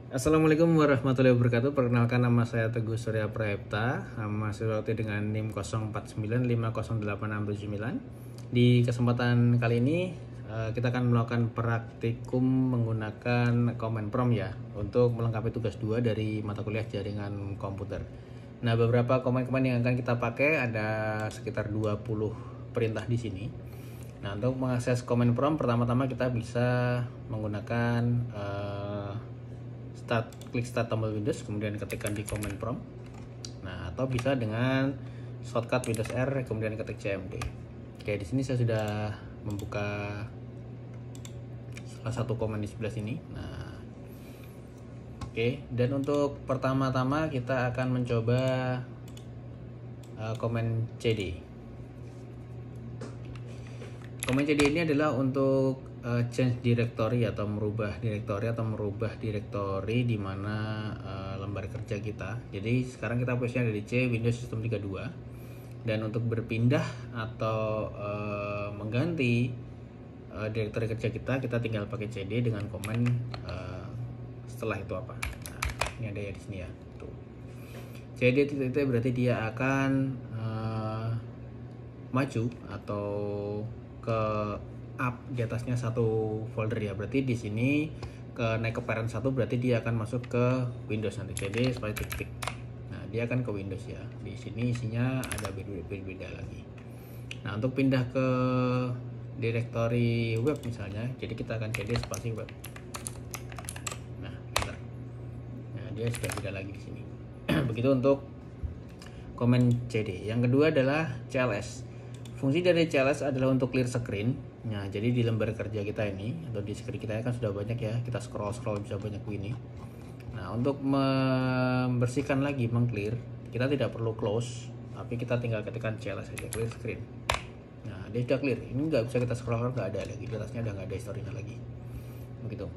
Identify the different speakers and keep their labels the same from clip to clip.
Speaker 1: Assalamualaikum warahmatullahi wabarakatuh. Perkenalkan, nama saya Teguh Surya Prayipta, mahasiswa UT dengan NIM 04950869. Di kesempatan kali ini kita akan melakukan praktikum menggunakan Command Prompt ya, untuk melengkapi tugas 2 dari mata kuliah jaringan komputer. Nah, beberapa command-command yang akan kita pakai ada sekitar 20 perintah di sini. Nah, untuk mengakses Command Prompt, pertama-tama kita bisa menggunakan klik start tombol Windows, kemudian ketikkan di Command Prompt. Nah, atau bisa dengan shortcut Windows R, kemudian ketik CMD. Oke, di sini saya sudah membuka salah satu command di sebelah sini. Nah, oke, dan untuk pertama-tama kita akan mencoba command CD. Command CD ini adalah untuk change directory atau merubah direktori di mana lembar kerja kita. Jadi sekarang kita posisinya ada di C, Windows System 32. Dan untuk berpindah atau mengganti direktori kerja kita tinggal pakai CD dengan komen setelah itu apa. Nah, ini ada ya di sini ya. Tuh. CD itu berarti dia akan maju atau ke up di atasnya satu folder ya. Berarti di sini naik ke parent 1, berarti dia akan masuk ke Windows nanti. CD seperti tik-tik. Nah, dia akan ke Windows ya. Di sini isinya ada beda lagi. Nah, untuk pindah ke direktori web misalnya, jadi kita akan CD spasi web. Nah, enter. Nah, dia sudah beda lagi di sini. Begitu untuk command CD. Yang kedua adalah CLS. Fungsi dari CLS adalah untuk clear screen. Nah, jadi di lembar kerja kita ini atau di screen kita kan sudah banyak ya, kita scroll bisa banyak begini. Nah, untuk membersihkan lagi, mengclear, kita tidak perlu close, tapi kita tinggal ketikkan CLS saja, clear screen. Nah, dia sudah clear. Ini nggak bisa kita scroll, nggak ada lagi, di atasnya udah nggak ada historinya lagi. Begitu.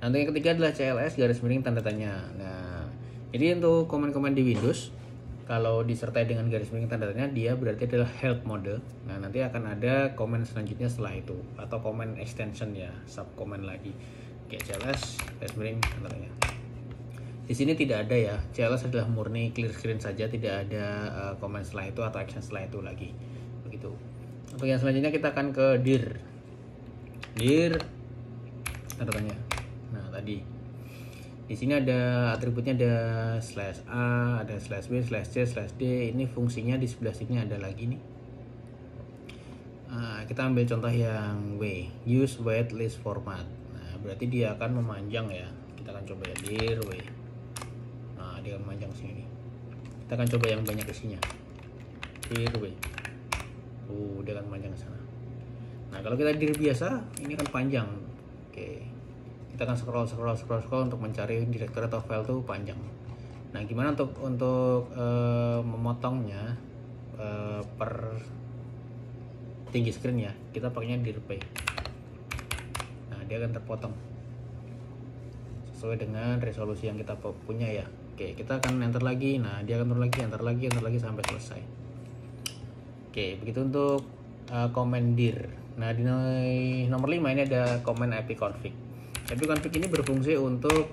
Speaker 1: Nanti yang ketiga adalah CLS garis miring tanda tanya. Nah, jadi untuk komen-komen di Windows, kalau disertai dengan garis miring tanda tanya, dia berarti adalah help mode. Nah, nanti akan ada komen selanjutnya setelah itu, atau komen extension ya, sub comment lagi. Kayak CLS garis miring tanda tanya. Di sini tidak ada ya, CLS adalah murni clear screen saja, tidak ada komen setelah itu atau action setelah itu lagi. Begitu. Untuk yang selanjutnya kita akan ke dir tanda tanya. Nah, tadi di sini ada atributnya, ada /a, ada /b, /c, /d. Ini fungsinya di sebelah sini ada lagi nih. Kita ambil contoh yang W, use wait list format. Nah, berarti dia akan memanjang ya. Kita akan coba ya, dir W. Nah, dia akan memanjang sini. Kita akan coba yang banyak isinya. Dir W. Dia akan memanjang ke sana. Nah, kalau kita dir biasa, ini kan panjang. Oke. Kita akan scroll untuk mencari direktori atau file tuh panjang. Nah, gimana untuk memotongnya per tinggi screen ya? Kita pakainya dir P. Nah, dia akan terpotong sesuai dengan resolusi yang kita punya ya. Oke, kita akan enter lagi. Nah, dia akan turun lagi, enter lagi sampai selesai. Oke, begitu untuk command dir. Nah, di nomor 5 ini ada command ipconfig. ipconfig ini berfungsi untuk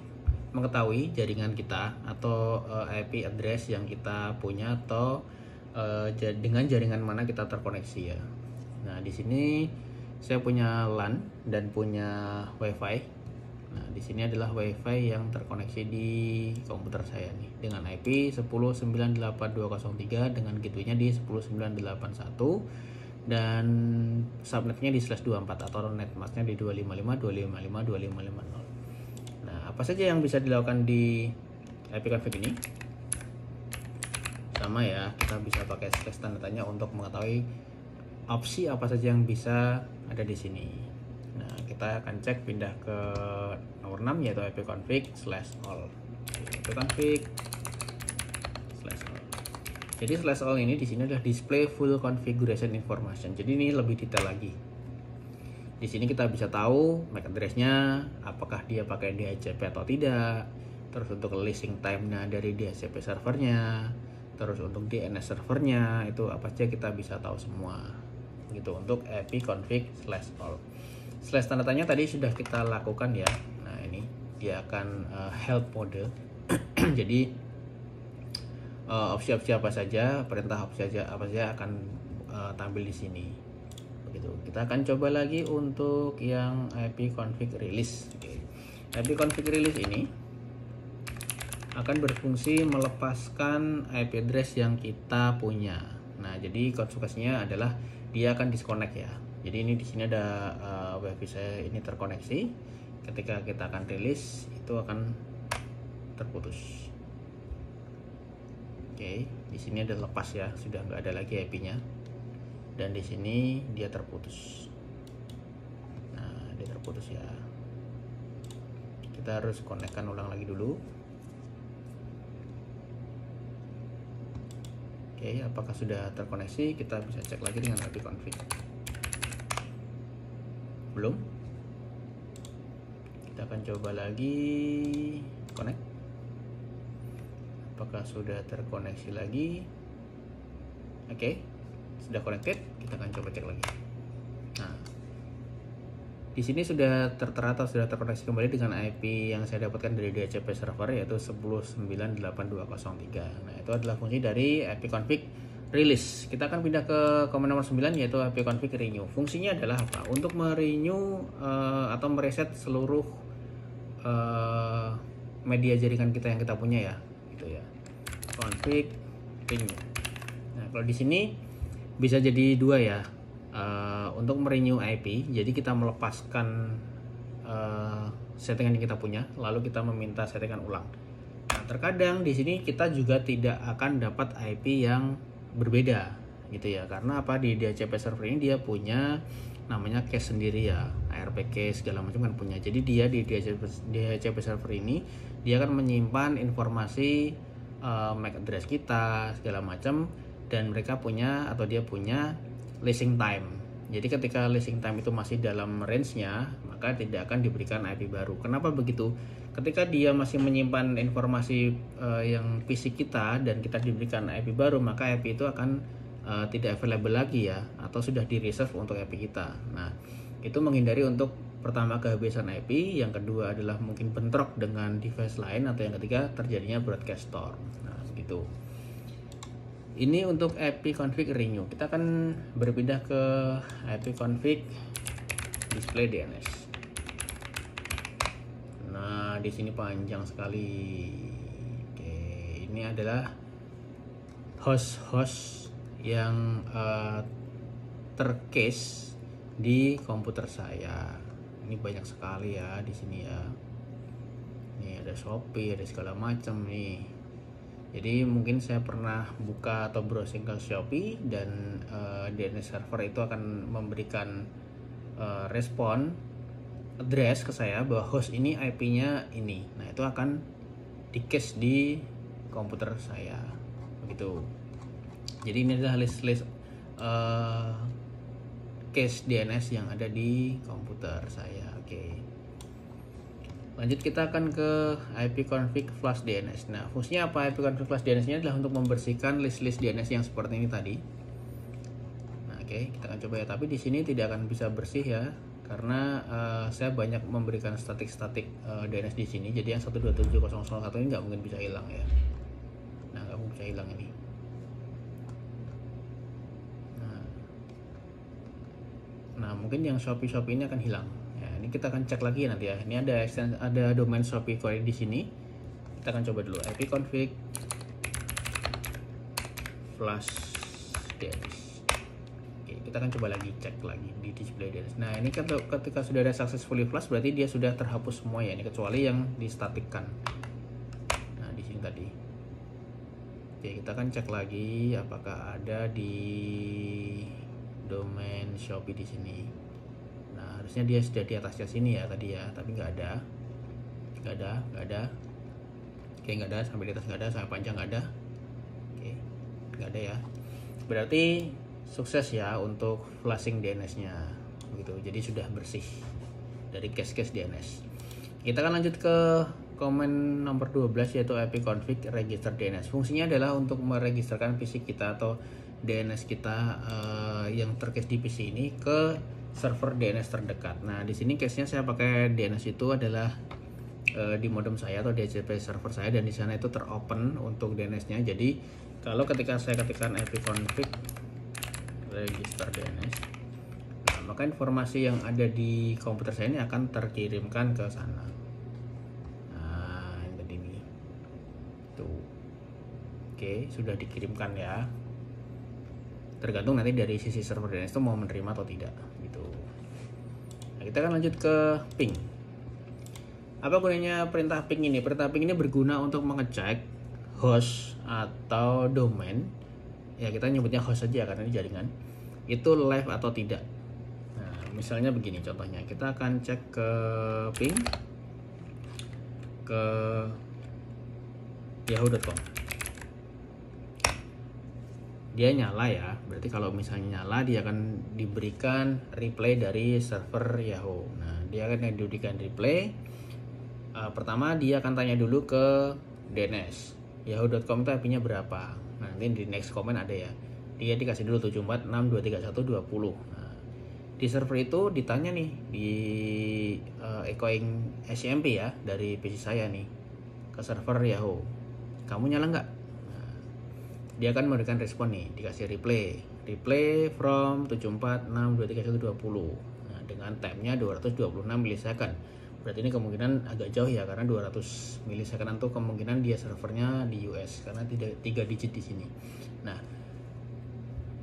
Speaker 1: mengetahui jaringan kita atau IP address yang kita punya atau dengan jaringan mana kita terkoneksi ya. Nah, di sini saya punya LAN dan punya WiFi. Nah, di sini adalah WiFi yang terkoneksi di komputer saya nih dengan IP 10.9.8.2.0.3 dengan gateway-nya di 10.9.8.1 dan subnetnya di /24 atau netmasknya di 255.255.255.0. Nah, apa saja yang bisa dilakukan di ipconfig ini? Sama ya, kita bisa pakai / tanda tanya untuk mengetahui opsi apa saja yang bisa ada di sini. Nah, kita akan cek pindah ke nomor 6 yaitu ipconfig /all. ipconfig /all. Jadi /all ini di sini adalah display full configuration information. Jadi ini lebih detail lagi. Di sini kita bisa tahu MAC address-nya, apakah dia pakai DHCP atau tidak. Terus untuk listing time-nya dari DHCP servernya. Terus untuk DNS servernya itu apa saja kita bisa tahu semua. Gitu untuk ipconfig /all. / tanda tanya tadi sudah kita lakukan ya. Nah, ini dia akan help mode. Jadi opsi-opsi apa saja, perintah opsi apa saja akan tampil di sini. Begitu. Kita akan coba lagi untuk yang ipconfig release. ipconfig release ini akan berfungsi melepaskan IP address yang kita punya. Nah, jadi konsekuensinya adalah dia akan disconnect ya. Jadi ini di sini ada wifi saya ini terkoneksi. Ketika kita akan release itu akan terputus. Oke, di sini ada lepas ya, sudah nggak ada lagi IP-nya. Dan di sini dia terputus. Nah, dia terputus ya. Kita harus konekkan ulang lagi dulu. Oke, apakah sudah terkoneksi? Kita bisa cek lagi dengan ipconfig. Belum. Kita akan coba lagi connect. Apakah sudah terkoneksi lagi? Oke, sudah connected. Kita akan coba cek lagi. Nah, di sini sudah tertera atau sudah terkoneksi kembali dengan IP yang saya dapatkan dari DHCP server, yaitu 10.98203. Nah, itu adalah fungsi dari ipconfig release. Kita akan pindah ke komen nomor 9, yaitu ipconfig renew. Fungsinya adalah apa? Untuk merenew atau mereset seluruh media jaringan kita yang kita punya ya, gitu ya. Config renew. Nah, kalau di sini bisa jadi dua ya. Untuk merenew IP, jadi kita melepaskan settingan yang kita punya, lalu kita meminta settingan ulang. Nah, terkadang di sini kita juga tidak akan dapat IP yang berbeda, gitu ya. Karena apa? Di DHCP server ini dia punya namanya cache sendiri ya, ARP cache segala macam kan punya. Jadi dia di DHCP server ini dia akan menyimpan informasi MAC address kita segala macam, dan mereka punya atau dia punya leasing time. Jadi ketika leasing time itu masih dalam range-nya, maka tidak akan diberikan IP baru. Kenapa begitu? Ketika dia masih menyimpan informasi yang fisik kita dan kita diberikan IP baru, maka IP itu akan tidak available lagi ya, atau sudah di reserve untuk IP kita. Nah, itu menghindari untuk pertama kehabisan IP, yang kedua adalah mungkin bentrok dengan device lain, atau yang ketiga terjadinya broadcast storm. Nah, begitu. Ini untuk ipconfig renew. Kita akan berpindah ke ipconfig display DNS. Nah, di sini panjang sekali. Oke, ini adalah host-host yang tercase di komputer saya. Ini banyak sekali ya di sini ya. Ini ada Shopee, ada segala macam nih. Jadi mungkin saya pernah buka atau browsing ke Shopee, dan DNS server itu akan memberikan respon address ke saya bahwa host ini IP-nya ini. Nah, itu akan di cache di komputer saya. Begitu. Jadi ini adalah list cache DNS yang ada di komputer saya. Oke. Lanjut, kita akan ke ipconfig flush DNS. Nah, fungsinya apa ipconfig flush DNS ini adalah untuk membersihkan list-list DNS yang seperti ini tadi. Nah, oke, kita akan coba ya. Tapi di sini tidak akan bisa bersih ya, karena saya banyak memberikan statik-statik DNS di sini. Jadi yang 127.001 ini nggak mungkin bisa hilang ya. Nah, nggak mungkin bisa hilang ini. Nah, mungkin yang Shopee ini akan hilang. Ya, ini kita akan cek lagi nanti ya. Ini ada domain Shopee query di sini. Kita akan coba dulu ipconfig flush DNS. Oke, kita akan coba lagi cek lagi di display DNS. Nah, ini ketika sudah ada successfully flush, berarti dia sudah terhapus semua ya. Ini kecuali yang distatikkan. Nah, di sini tadi. Oke, kita akan cek lagi apakah ada di domain Shopee di sini. Nah, harusnya dia sudah di atasnya sini ya tadi ya, tapi nggak ada. Oke, nggak ada, sampai di atas nggak ada, sampai panjang nggak ada. Oke, nggak ada ya. Berarti sukses ya untuk flushing DNS-nya, begitu. Jadi sudah bersih dari cache-cache DNS. Kita akan lanjut ke komen nomor 12, yaitu ipconfig register DNS. Fungsinya adalah untuk meregisterkan PC kita atau DNS kita yang tercase di PC ini ke server DNS terdekat. Nah, di sini case-nya saya pakai DNS itu adalah di modem saya atau DHCP server saya, dan di sana itu teropen untuk DNS-nya. Jadi kalau ketika saya ketikkan ipconfig register DNS, nah, maka informasi yang ada di komputer saya ini akan terkirimkan ke sana. Nah, yang tadi ini tuh, oke, sudah dikirimkan ya. Tergantung nanti dari sisi server DNS itu mau menerima atau tidak gitu. Nah, kita akan lanjut ke ping. Apa gunanya perintah ping ini? Perintah ping ini berguna untuk mengecek host atau domain, ya kita nyebutnya host saja karena ini jaringan, itu live atau tidak. Nah, misalnya begini contohnya, kita akan cek ke ping ke yahoo.com. Dia nyala ya, berarti kalau misalnya nyala dia akan diberikan replay dari server Yahoo. Nah, dia akan diberikan replay. Pertama dia akan tanya dulu ke DNS yahoo.com itu IP-nya berapa. Nah, nanti di next comment ada ya, dia dikasih dulu 74623120. Nah, di server itu ditanya nih, di echoing SCMP ya dari PC saya nih ke server Yahoo, kamu nyala nggak? Dia akan memberikan respon nih, dikasih replay from 74623120. Nah, dengan time-nya 226 milisecond. Berarti ini kemungkinan agak jauh ya, karena 200 milisecond itu kemungkinan dia servernya di US karena tidak 3 digit di sini. Nah,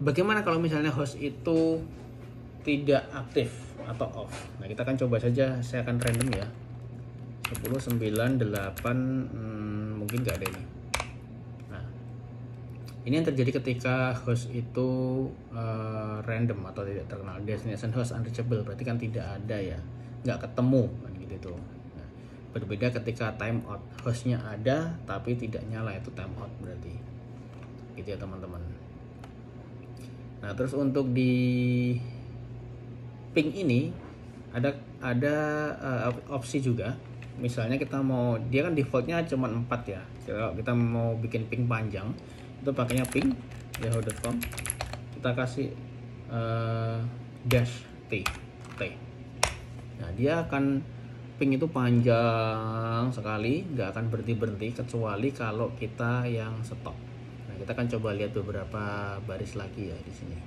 Speaker 1: bagaimana kalau misalnya host itu tidak aktif atau off? Nah, kita akan coba saja, saya akan random ya. 10 9 8 mungkin nggak ada ini. Ini yang terjadi ketika host itu random atau tidak terkenal. Destination host unreachable, berarti kan tidak ada ya, nggak ketemu kan gitu tuh. Nah, berbeda ketika timeout, hostnya ada tapi tidak nyala, itu timeout berarti. Gitu ya teman-teman. Nah, terus untuk di ping ini ada opsi juga. Misalnya kita mau, dia kan defaultnya cuma 4 ya. Kalau kita mau bikin ping panjang, itu pakainya ping yahoo.com, kita kasih dash t. Nah, dia akan ping itu panjang sekali, nggak akan berhenti kecuali kalau kita yang stop. Nah, kita akan coba lihat beberapa baris lagi ya di sini.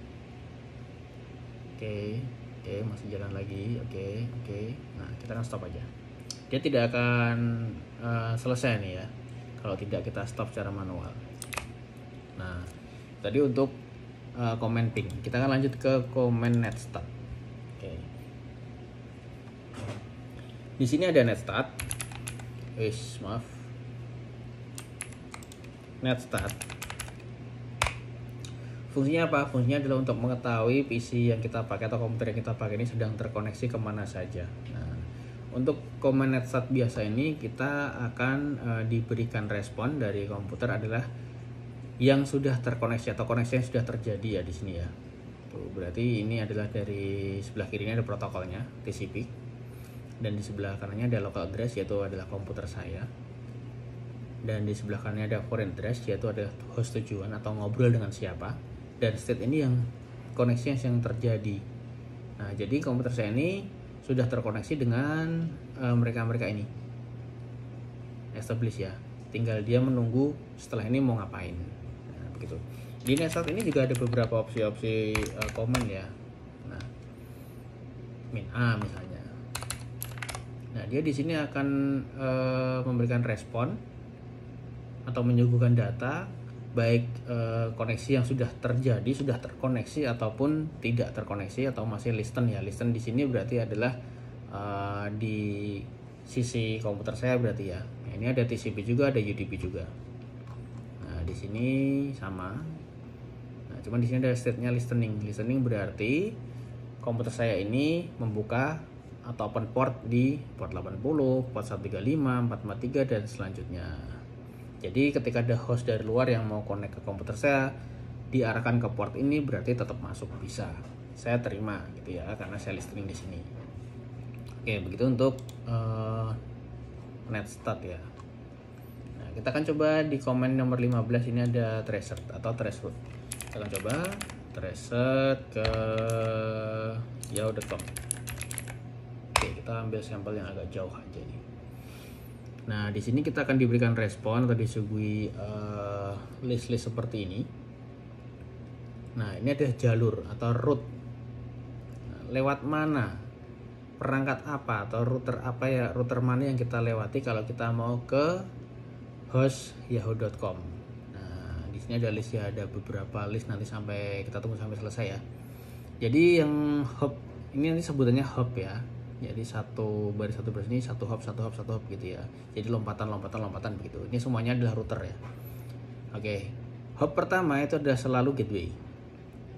Speaker 1: Oke, masih jalan lagi. Oke. Nah, kita akan stop aja. Dia tidak akan selesai nih ya kalau tidak kita stop secara manual. Nah, tadi untuk comment ping. Kita akan lanjut ke comment netstat. Oke. Di sini ada netstat. Netstat. Fungsinya apa? Fungsinya adalah untuk mengetahui PC yang kita pakai atau komputer yang kita pakai ini sedang terkoneksi kemana saja. Nah, untuk comment netstat biasa ini kita akan diberikan respon dari komputer adalah yang sudah terkoneksi atau koneksi yang sudah terjadi ya di sini ya. Tuh, berarti ini adalah dari sebelah kirinya ada protokolnya TCP, dan di sebelah kanannya ada local address yaitu adalah komputer saya, dan di sebelah kanannya ada foreign address yaitu ada host tujuan atau ngobrol dengan siapa, dan state ini yang koneksi yang terjadi. Nah, jadi komputer saya ini sudah terkoneksi dengan mereka ini establish ya, tinggal dia menunggu setelah ini mau ngapain. Gitu. Di netstat ini juga ada beberapa opsi-opsi komen ya. Nah, min A misalnya. Nah, dia di sini akan memberikan respon atau menyuguhkan data baik koneksi yang sudah terjadi, sudah terkoneksi ataupun tidak terkoneksi atau masih listen ya. Listen di sini berarti adalah di sisi komputer saya berarti ya. Nah, ini ada TCP juga, ada UDP juga. Di sini sama. Nah, cuman di sini ada state-nya listening. Listening berarti komputer saya ini membuka atau open port di port 80, port 135, 443 dan selanjutnya. Jadi ketika ada host dari luar yang mau connect ke komputer saya, diarahkan ke port ini berarti tetap masuk bisa. Saya terima gitu ya karena saya listening di sini. Oke, begitu untuk netstat ya. Kita akan coba di komen nomor 15 ini ada tracer atau traceroute. Kita akan coba tracer ke yahoo.com. Oke, kita ambil sampel yang agak jauh aja nih. Nah, di sini kita akan diberikan respon atau disuguhi list-list seperti ini. Nah, ini ada jalur atau route. Nah, lewat mana? Perangkat apa atau router apa ya? Router mana yang kita lewati kalau kita mau ke host yahoo.com. Nah, di sini ada list ya, ada beberapa list, nanti sampai kita tunggu sampai selesai ya. Jadi yang hub ini nanti sebutannya hub ya. Jadi satu baris ini satu hub gitu ya. Jadi lompatan begitu. Ini semuanya adalah router ya. Oke. Hub pertama itu adalah selalu gateway,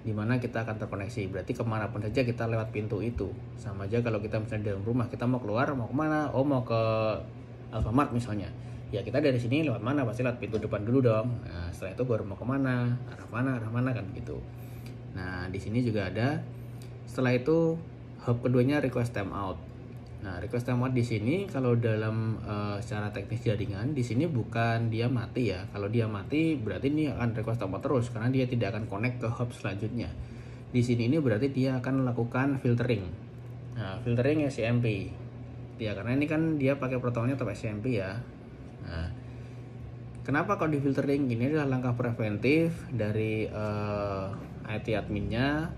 Speaker 1: dimana kita akan terkoneksi. Berarti kemanapun saja kita lewat pintu itu. Sama aja kalau kita misalnya di dalam rumah, kita mau keluar, mau kemana? Oh, mau ke Alfamart misalnya. Ya kita dari sini lewat mana? Pasti lewat pintu depan dulu dong. Nah, setelah itu baru mau kemana? Arah mana kan gitu. Nah, di sini juga ada. Setelah itu hub keduanya request timeout. Nah, request timeout di sini kalau dalam secara teknis jaringan di sini bukan dia mati ya. Kalau dia mati berarti ini akan request timeout terus karena dia tidak akan connect ke hub selanjutnya. Di sini ini berarti dia akan melakukan filtering. Nah, filtering SCMP. Ya karena ini kan dia pakai protokolnya tetap SCMP ya. Nah, kenapa kalau di filtering? Ini adalah langkah preventif dari IT adminnya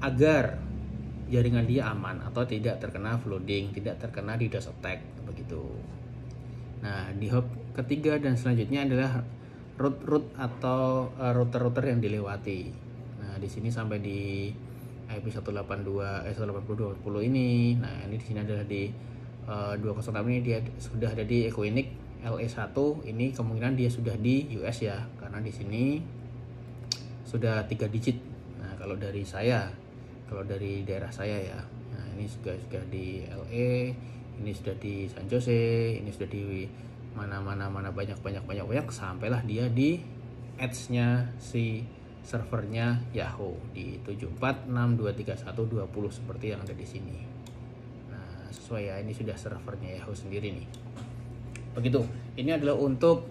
Speaker 1: agar jaringan dia aman atau tidak terkena flooding, tidak terkena DDoS attack begitu. Nah, di hub ketiga dan selanjutnya adalah route atau router-router yang dilewati. Nah, di sini sampai di IP 182 ini. Nah, ini di sini adalah di 206 ini dia sudah ada di Equinix LE1. Ini kemungkinan dia sudah di US ya, karena di sini sudah 3 digit. Nah, kalau dari daerah saya ya. Nah, ini sudah di LA, ini sudah di San Jose, ini sudah di mana banyak sampailah dia di edge-nya si servernya Yahoo di 74623120 seperti yang ada di sini. Nah, sesuai ya, ini sudah servernya Yahoo sendiri nih. Begitu. Ini adalah untuk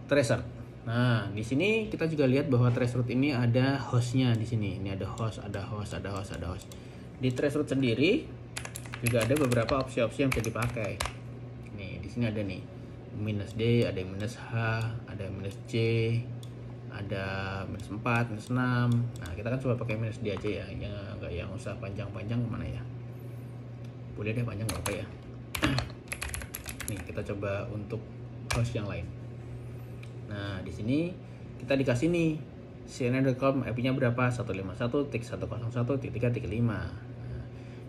Speaker 1: tracer. Nah, di sini kita juga lihat bahwa traceroute ini ada hostnya di sini. Ini ada host. Di traceroute sendiri juga ada beberapa opsi-opsi yang bisa dipakai. Nih, di sini ada nih -D, ada yang -H, ada yang -C, ada -4, -6. Nah, kita kan coba pakai -D aja ya, nggak yang usah panjang-panjang kemana ya. Boleh deh panjang nggak apa ya. Nih, kita coba untuk host yang lain. Nah, di sini kita dikasih nih cnn.com IP-nya berapa? 151.101.3.5. Nah,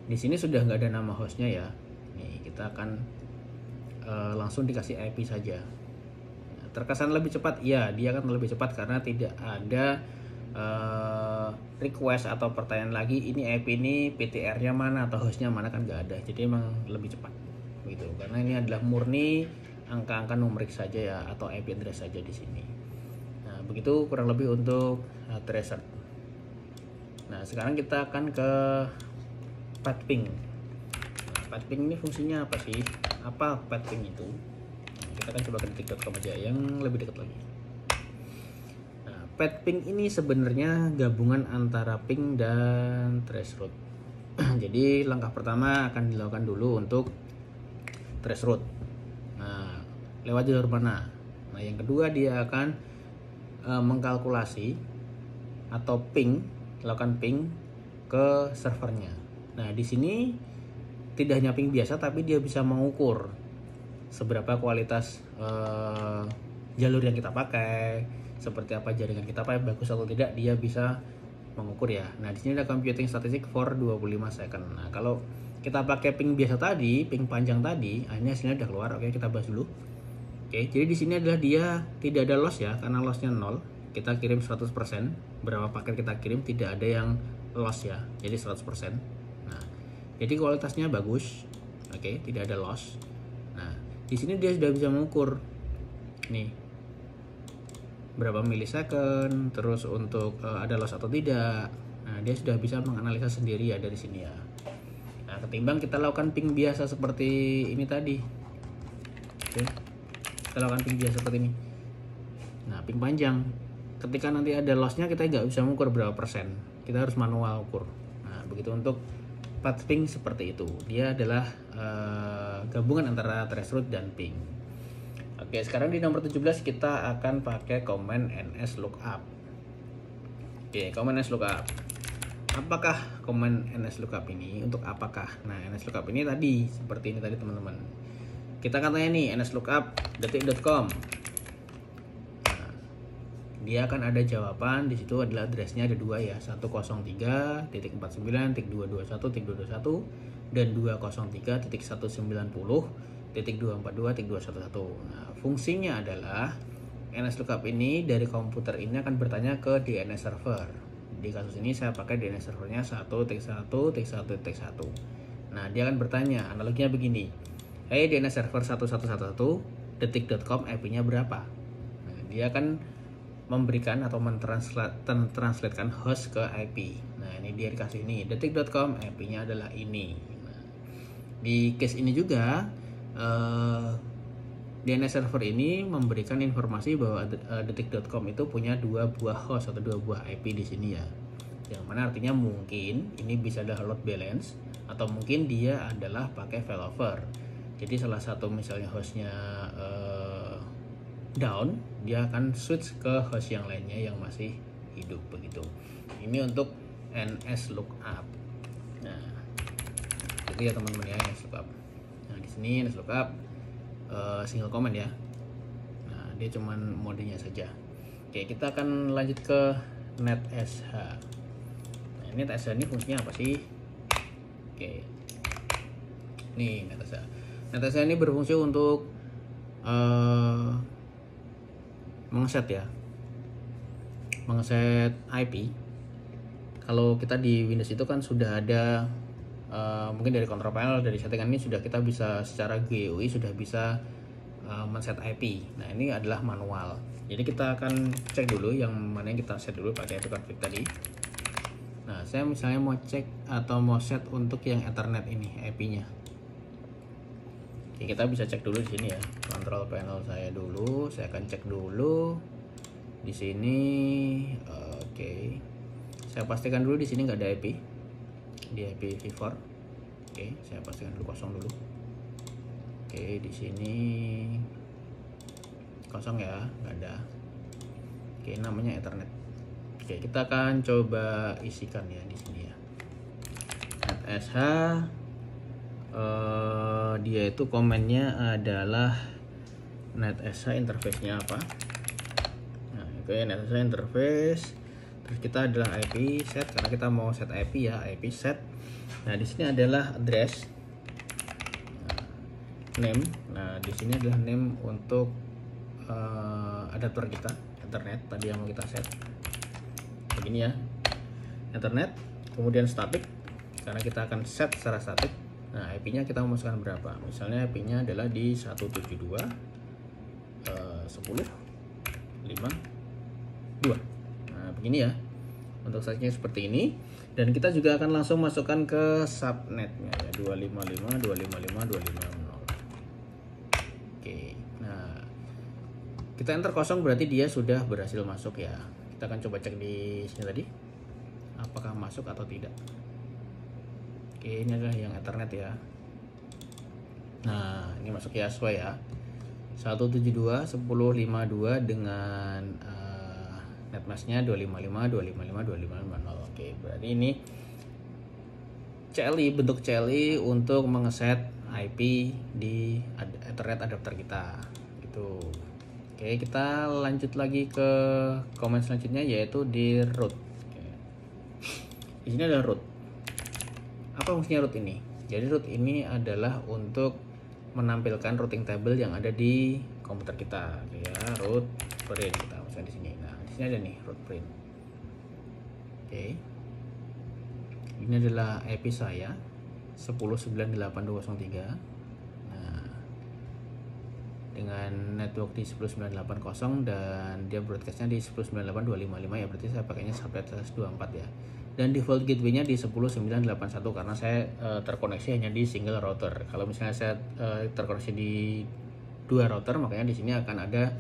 Speaker 1: di sini sudah nggak ada nama hostnya ya. Nih, kita akan langsung dikasih IP saja. Nah, terkesan lebih cepat? Iya, dia akan lebih cepat karena tidak ada request atau pertanyaan lagi. Ini IP ini PTR-nya mana atau hostnya mana, kan nggak ada. Jadi emang lebih cepat, gitu. Karena ini adalah murni angka-angka numerik saja ya, atau IP address saja di sini. Nah, begitu kurang lebih untuk tracer. Nah, sekarang kita akan ke pathping. Nah, pathping ini fungsinya apa sih? Apa pathping itu? Nah, kita akan coba ke detik.com aja yang lebih dekat lagi. Nah, pathping ini sebenarnya gabungan antara ping dan traceroute. Jadi langkah pertama akan dilakukan dulu untuk traceroute. Nah, lewat jalur mana? Nah, yang kedua dia akan mengkalkulasi atau lakukan ping ke servernya. Nah, di sini tidak hanya ping biasa, tapi dia bisa mengukur seberapa kualitas jalur yang kita pakai, seperti apa jaringan kita pakai, bagus atau tidak, dia bisa mengukur ya. Nah, di sini ada computing statistic for 25 second. Nah, kalau kita pakai ping biasa tadi, ping panjang tadi, ini hasilnya udah keluar. Oke, kita bahas dulu. Oke, jadi di sini adalah dia tidak ada loss ya, karena lossnya 0. Kita kirim 100%, berapa paket kita kirim tidak ada yang loss ya, jadi 100%. Nah, jadi kualitasnya bagus. Oke, tidak ada loss. Nah, di sini dia sudah bisa mengukur nih berapa milisecond, terus untuk ada loss atau tidak. Nah, dia sudah bisa menganalisa sendiri ya dari sini ya. Nah, ketimbang kita lakukan ping biasa seperti ini tadi. Oke. Kita lakukan ping biasa seperti ini. Nah, ping panjang. Ketika nanti ada lossnya kita nggak bisa mengukur berapa persen. Kita harus manual ukur. Nah, begitu untuk path ping seperti itu. Dia adalah gabungan antara traceroute dan ping. Oke, sekarang di nomor 17 kita akan pakai command nslookup. Oke, command nslookup. Apakah command nslookup ini untuk apakah? Nah, nslookup ini tadi seperti ini tadi teman-teman. Kita katanya nih nslookup detik.com. Dia akan ada jawaban, di situ adalah addressnya ada dua ya, 103.49.221.221 dan 203.190.242.211. Nah, fungsinya adalah nslookup ini dari komputer ini akan bertanya ke DNS server. Di kasus ini saya pakai DNS servernya 1.1.1.1. Nah, dia akan bertanya, analoginya begini. Hey DNS server 1111 detik.com IP-nya berapa? Nah, dia akan memberikan atau mentranslatekan host ke IP. Nah, ini dia dikasih ini detik.com IP-nya adalah ini. Nah, di case ini juga DNS server ini memberikan informasi bahwa detik.com itu punya 2 buah host atau 2 buah IP di sini ya. Yang mana artinya mungkin ini bisa adalah load balance atau mungkin dia adalah pakai failover. Jadi salah satu misalnya hostnya down, dia akan switch ke host yang lainnya yang masih hidup begitu. Ini untuk nslookup. Nah, itu ya teman-teman ya nslookup. Nah, di sini nslookup single command ya. Nah, dia cuman modenya saja. Oke, kita akan lanjut ke netsh. Nah, netsh ini fungsinya apa sih? Oke. Nih netsh. Netsh ini berfungsi untuk mengeset ya, mengeset IP. Kalau kita di Windows itu kan sudah ada mungkin dari control panel, dari settingan ini sudah kita bisa secara GUI sudah bisa men-set IP. Nah, ini adalah manual. Jadi kita akan cek dulu yang mana yang kita set dulu pakai IP config tadi. Nah, saya misalnya mau cek atau mau set untuk yang Ethernet ini IP-nya. Oke, kita bisa cek dulu di sini ya. Control panel saya dulu, saya akan cek dulu di sini. Oke. Saya pastikan dulu di sini nggak ada IP. Di IPv4. Oke, saya pastikan dulu kosong dulu. Oke, di sini kosong ya, nggak ada. Oke, namanya Ethernet. Oke, kita akan coba isikan ya di sini ya. netsh dia itu komennya adalah netsh interface-nya apa. Nah, oke, netsh interface. Terus kita adalah IP set karena kita mau set IP ya, IP set. Nah, di sini adalah address. Name. Nah, di sini adalah name untuk adapter kita, Ethernet tadi yang mau kita set. Begini ya. Ethernet, kemudian static karena kita akan set secara static. Nah, IP-nya kita masukkan berapa? Misalnya IP-nya adalah di 172.10.5.2. Nah, begini ya. Untuk saja seperti ini. Dan kita juga akan langsung masukkan ke subnetnya ya, 255.255.250. Oke. Nah, kita enter kosong berarti dia sudah berhasil masuk ya. Kita akan coba cek di sini tadi. Apakah masuk atau tidak. Oke, ini adalah yang Ethernet ya. Nah, ini masuk ya sesuai ya. 172.10.5.2 dengan netmasknya 255.255.255.0. Oke, berarti ini CLI, bentuk CLI untuk mengeset IP di Ethernet adapter kita. Gitu. Oke, kita lanjut lagi ke komen selanjutnya yaitu di root. Oke. Di sini ada root. Apa fungsinya root ini? Jadi root ini adalah untuk menampilkan routing table yang ada di komputer kita, ya, root print kita misalnya di sini. Nah, di sini ada nih root print. Oke. Ini adalah IP saya 10.9.8.203. Nah, dengan network di 10.980 dan dia broadcastnya di 10.98255 ya, berarti saya pakainya subnet 124 ya. Dan default gateway-nya di 10.981 karena saya terkoneksi hanya di single router. Kalau misalnya saya terkoneksi di 2 router, makanya di sini akan ada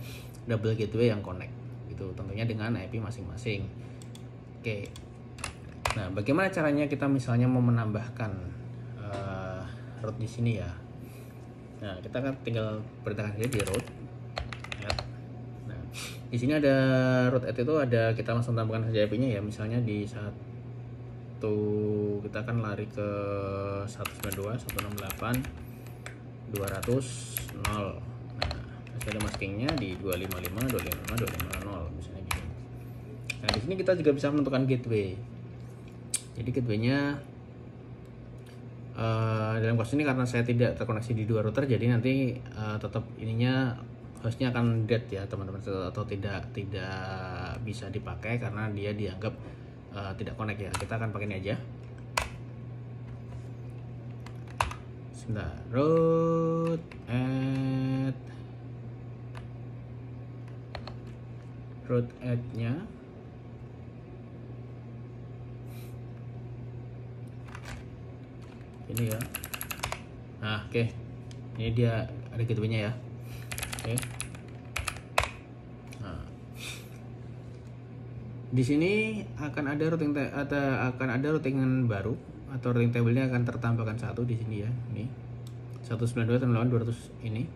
Speaker 1: double gateway yang connect. Gitu, tentunya dengan IP masing-masing. Oke. Nah, bagaimana caranya kita misalnya mau menambahkan root di sini ya? Nah, kita kan tinggal perintahkan saja di root add. Nah, di sini ada root add itu ada, kita langsung tambahkan saja IP-nya ya. Misalnya di satu kita akan lari ke 192.168.200.0 0. Nah, ada maskingnya di 255.255.250 misalnya gitu. Nah, di sini kita juga bisa menentukan gateway. Jadi gateway-nya dalam kasus ini karena saya tidak terkoneksi di dua router, jadi nanti tetap ininya hostnya akan dead ya teman-teman, atau tidak bisa dipakai karena dia dianggap tidak connect ya. Kita akan pakai ini aja. Sebentar, root add-nya ini ya. Nah, oke. Ini dia ada gateway-nya ya. Oke. Nah, di sini akan ada routingan baru atau routing table-nya akan tertambahkan satu di sini ya. Ini 192.168.200 ini.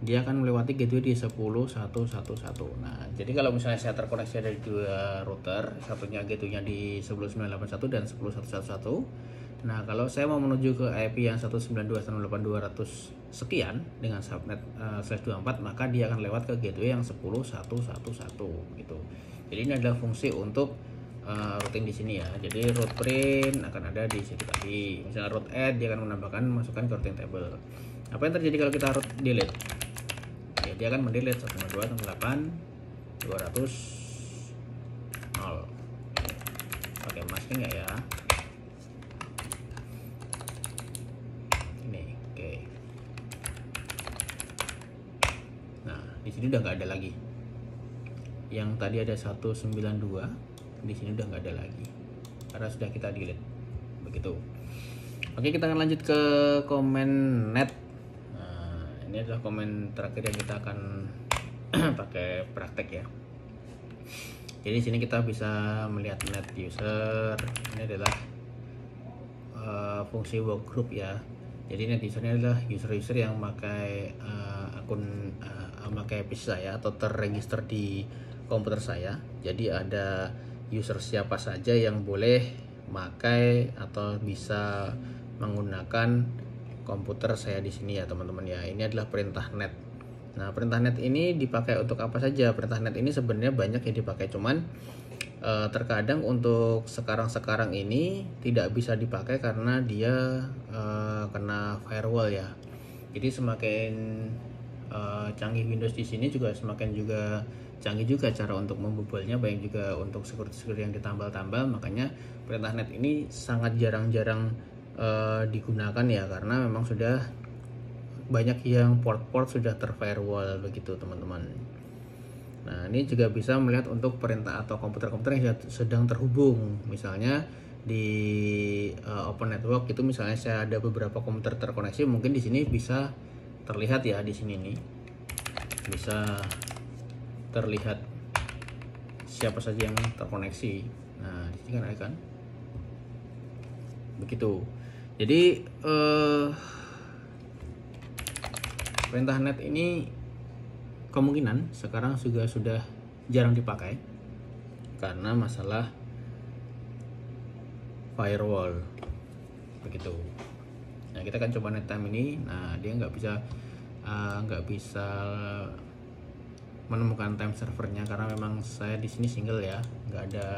Speaker 1: Dia akan melewati gateway di 10.1.1.1. Nah, jadi kalau misalnya saya terkoneksi dari dua router, satunya gateway-nya di 10.981 dan 10.1.1.1. Nah, kalau saya mau menuju ke IP yang 192.168.200 sekian dengan subnet /24, maka dia akan lewat ke gateway yang 10.1.1.1 gitu. Jadi ini adalah fungsi untuk routing di sini ya. Jadi route print akan ada di situ tadi. Misalnya route add, dia akan menambahkan masukan ke routing table. Apa yang terjadi kalau kita route delete? Ya, dia akan mendelete 192.168.200 0. Pakai masking ya. Di sini udah nggak ada lagi. Yang tadi ada 192, di sini udah nggak ada lagi karena sudah kita delete. Begitu. Oke, kita akan lanjut ke komen net. Nah, ini adalah komen terakhir yang kita akan pakai praktek ya. Jadi di sini kita bisa melihat net user. Ini adalah fungsi workgroup ya. Jadi net user ini adalah user yang memakai akun memakai PC saya atau terregister di komputer saya. Jadi ada user siapa saja yang boleh memakai atau bisa menggunakan komputer saya di sini ya teman-teman ya. Ini adalah perintah net. Nah, perintah net ini dipakai untuk apa saja? Perintah net ini sebenarnya banyak yang dipakai, cuman terkadang untuk sekarang ini tidak bisa dipakai karena dia kena firewall ya. Jadi semakin canggih Windows di sini juga semakin juga canggih juga cara untuk membobolnya, baik juga untuk security yang ditambal-tambal. Makanya perintah net ini sangat jarang-jarang digunakan ya, karena memang sudah banyak yang port sudah terfirewall begitu teman-teman. Nah, ini juga bisa melihat untuk perintah atau komputer-komputer yang sedang terhubung. Misalnya di open network itu, misalnya saya ada beberapa komputer terkoneksi, mungkin di sini bisa terlihat ya, di sini nih bisa terlihat siapa saja yang terkoneksi. Nah, di sini kan ada kan begitu. Jadi perintah net ini kemungkinan sekarang juga sudah jarang dipakai karena masalah firewall begitu. Nah, kita akan coba nettime ini. Nah, dia nggak bisa menemukan time servernya karena memang saya di sini single ya, nggak ada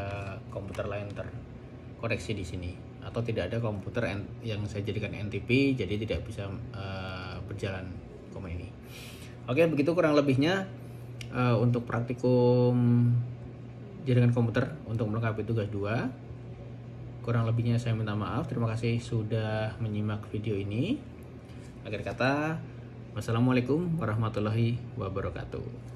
Speaker 1: komputer lain terkoneksi di sini, atau tidak ada komputer yang saya jadikan NTP, jadi tidak bisa berjalan komen ini. Oke, begitu kurang lebihnya untuk praktikum jaringan komputer untuk melengkapi tugas 2. Kurang lebihnya saya minta maaf. Terima kasih sudah menyimak video ini. Akhir kata, wassalamualaikum warahmatullahi wabarakatuh.